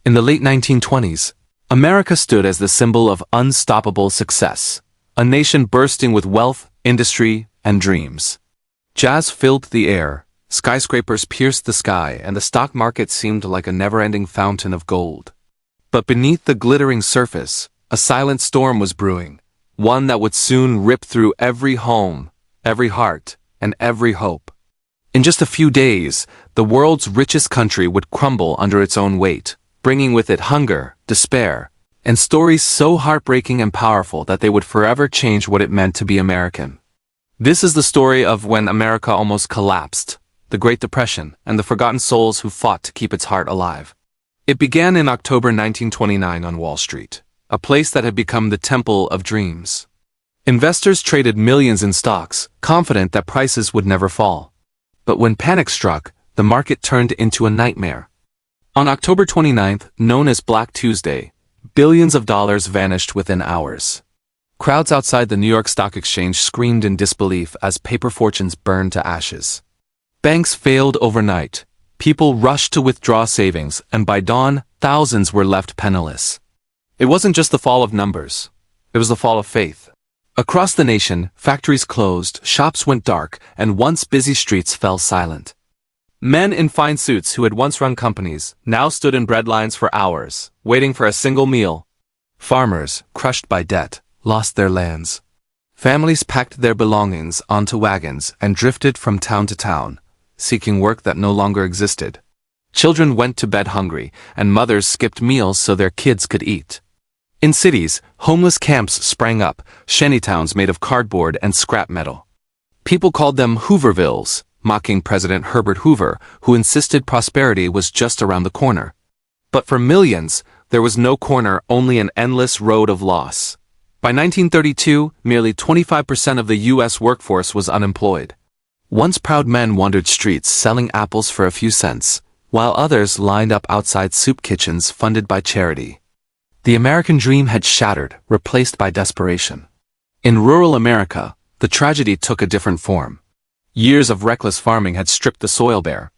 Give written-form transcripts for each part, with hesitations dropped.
In the late 1920s, America stood as the symbol of unstoppable success, a nation bursting with wealth, industry, and dreams. Jazz filled the air, skyscrapers pierced the sky, and the stock market seemed like a never-ending fountain of gold. But beneath the glittering surface, a silent storm was brewing, one that would soon rip through every home, every heart, and every hope. In just a few days, the world's richest country would crumble under its own weight, bringing with it hunger, despair, and stories so heartbreaking and powerful that they would forever change what it meant to be American. This is the story of when America almost collapsed, the Great Depression, and the forgotten souls who fought to keep its heart alive. It began in October 1929 on Wall Street, a place that had become the temple of dreams. Investors traded millions in stocks, confident that prices would never fall. But when panic struck, the market turned into a nightmare. On October 29th, known as Black Tuesday, billions of dollars vanished within hours. Crowds outside the New York Stock Exchange screamed in disbelief as paper fortunes burned to ashes. Banks failed overnight. People rushed to withdraw savings, and by dawn, thousands were left penniless. It wasn't just the fall of numbers. It was the fall of faith. Across the nation, factories closed, shops went dark, and once busy streets fell silent. Men in fine suits who had once run companies now stood in bread lines for hours, waiting for a single meal. Farmers, crushed by debt, lost their lands. Families packed their belongings onto wagons and drifted from town to town, seeking work that no longer existed. Children went to bed hungry, and mothers skipped meals so their kids could eat. In cities, homeless camps sprang up, shantytowns made of cardboard and scrap metal. People called them Hoovervilles, mocking President Herbert Hoover, who insisted prosperity was just around the corner. But for millions, there was no corner, only an endless road of loss. By 1932, nearly 25% of the U.S. workforce was unemployed. Once proud men wandered streets selling apples for a few cents, while others lined up outside soup kitchens funded by charity. The American dream had shattered, replaced by desperation. In rural America, the tragedy took a different form. Years of reckless farming had stripped the soil bare.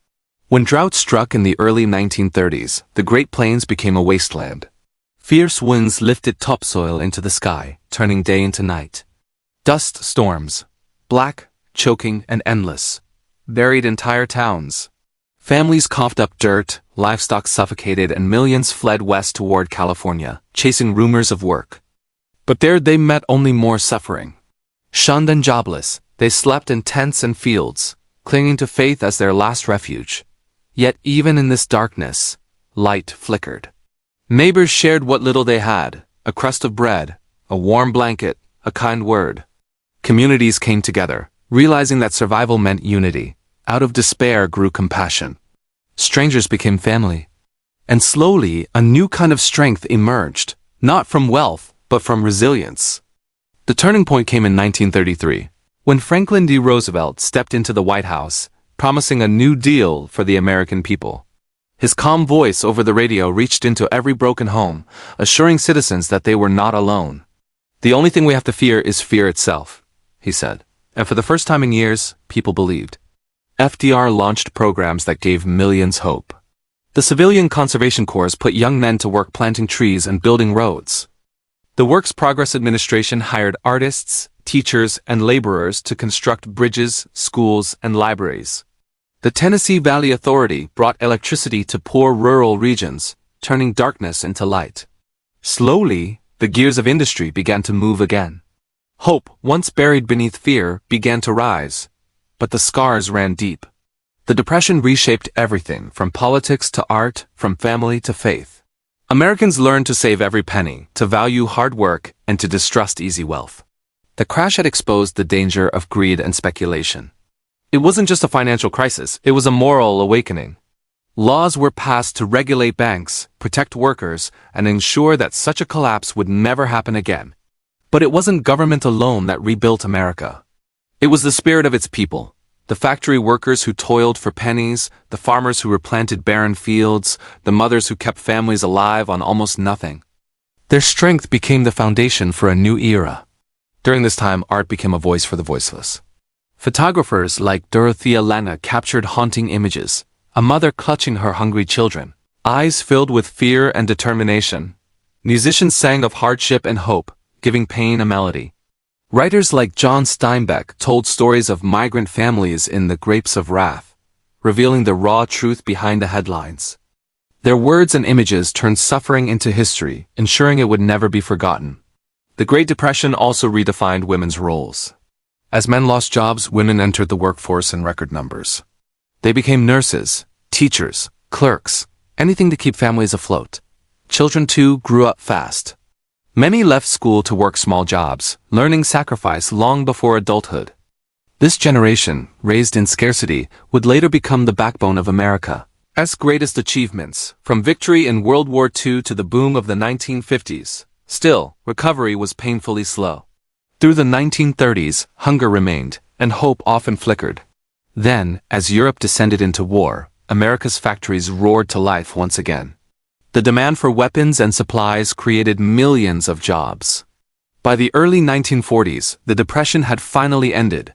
When drought struck in the early 1930s, the Great Plains became a wasteland. Fierce winds lifted topsoil into the sky, turning day into night. Dust storms, black, choking, and endless, buried entire towns. Families coughed up dirt, livestock suffocated, and millions fled west toward California, chasing rumors of work. But there they met only more suffering. Shunned and jobless, they slept in tents and fields, clinging to faith as their last refuge. Yet even in this darkness, light flickered. Neighbors shared what little they had, a crust of bread, a warm blanket, a kind word. Communities came together, realizing that survival meant unity. Out of despair grew compassion. Strangers became family. And slowly, a new kind of strength emerged, not from wealth, but from resilience. The turning point came in 1933, when Franklin D. Roosevelt stepped into the White House, promising a New Deal for the American people. His calm voice over the radio reached into every broken home, assuring citizens that they were not alone. "The only thing we have to fear is fear itself," he said. And for the first time in years, people believed. FDR launched programs that gave millions hope. The Civilian Conservation Corps put young men to work planting trees and building roads. The Works Progress Administration hired artists, teachers, and laborers to construct bridges, schools, and libraries. The Tennessee Valley Authority brought electricity to poor rural regions, turning darkness into light. Slowly, the gears of industry began to move again. Hope, once buried beneath fear, began to rise. But the scars ran deep. The Depression reshaped everything, from politics to art, from family to faith. Americans learned to save every penny, to value hard work, and to distrust easy wealth. The crash had exposed the danger of greed and speculation. It wasn't just a financial crisis, it was a moral awakening. Laws were passed to regulate banks, protect workers, and ensure that such a collapse would never happen again. But it wasn't government alone that rebuilt America. It was the spirit of its people, the factory workers who toiled for pennies, the farmers who replanted barren fields, the mothers who kept families alive on almost nothing. Their strength became the foundation for a new era. During this time, art became a voice for the voiceless. Photographers like Dorothea Lange captured haunting images, a mother clutching her hungry children, Eyes filled with fear and determination. Musicians sang of hardship and hope, giving pain a melody. Writers like John Steinbeck told stories of migrant families in The Grapes of Wrath, revealing the raw truth behind the headlines. Their words and images turned suffering into history, ensuring it would never be forgotten. The Great Depression also redefined women's roles. As men lost jobs, women entered the workforce in record numbers. They became nurses, teachers, clerks, anything to keep families afloat. Children, too, grew up fast. Many left school to work small jobs, learning sacrifice long before adulthood. This generation, raised in scarcity, would later become the backbone of America's greatest achievements, from victory in World War II to the boom of the 1950s. Still, recovery was painfully slow. Through the 1930s, hunger remained, and hope often flickered. Then, as Europe descended into war, America's factories roared to life once again. The demand for weapons and supplies created millions of jobs. By the early 1940s, the Depression had finally ended.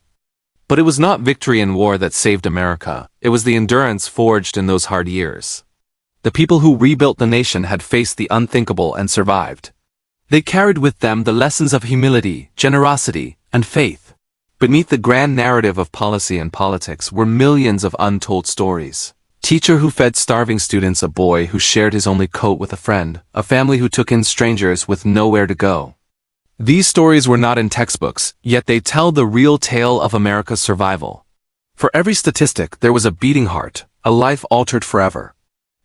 But it was not victory in war that saved America, it was the endurance forged in those hard years. The people who rebuilt the nation had faced the unthinkable and survived. They carried with them the lessons of humility, generosity, and faith. Beneath the grand narrative of policy and politics were millions of untold stories. Teacher who fed starving students, a boy who shared his only coat with a friend, a family who took in strangers with nowhere to go. These stories were not in textbooks, yet they tell the real tale of America's survival. For every statistic, there was a beating heart, a life altered forever.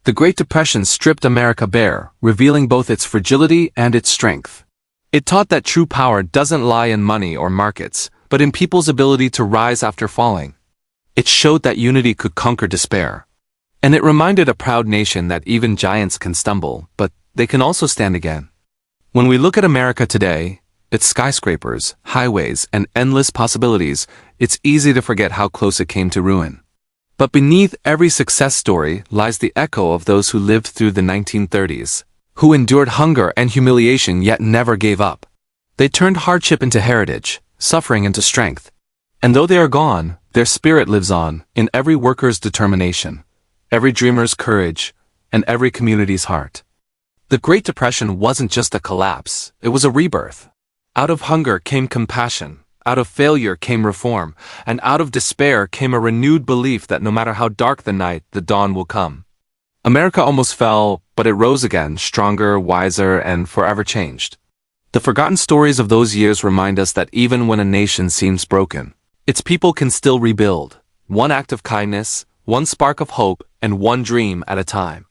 The Great Depression stripped America bare, revealing both its fragility and its strength. It taught that true power doesn't lie in money or markets, but in people's ability to rise after falling. It showed that unity could conquer despair. And it reminded a proud nation that even giants can stumble, but they can also stand again. When we look at America today, its skyscrapers, highways, and endless possibilities, it's easy to forget how close it came to ruin. But beneath every success story lies the echo of those who lived through the 1930s, who endured hunger and humiliation yet never gave up. They turned hardship into heritage, suffering into strength. And though they are gone, their spirit lives on, in every worker's determination, every dreamer's courage, and every community's heart. The Great Depression wasn't just a collapse, it was a rebirth. Out of hunger came compassion, out of failure came reform, and out of despair came a renewed belief that no matter how dark the night, the dawn will come. America almost fell, but it rose again, stronger, wiser, and forever changed. The forgotten stories of those years remind us that even when a nation seems broken, its people can still rebuild, one act of kindness, one spark of hope, and one dream at a time.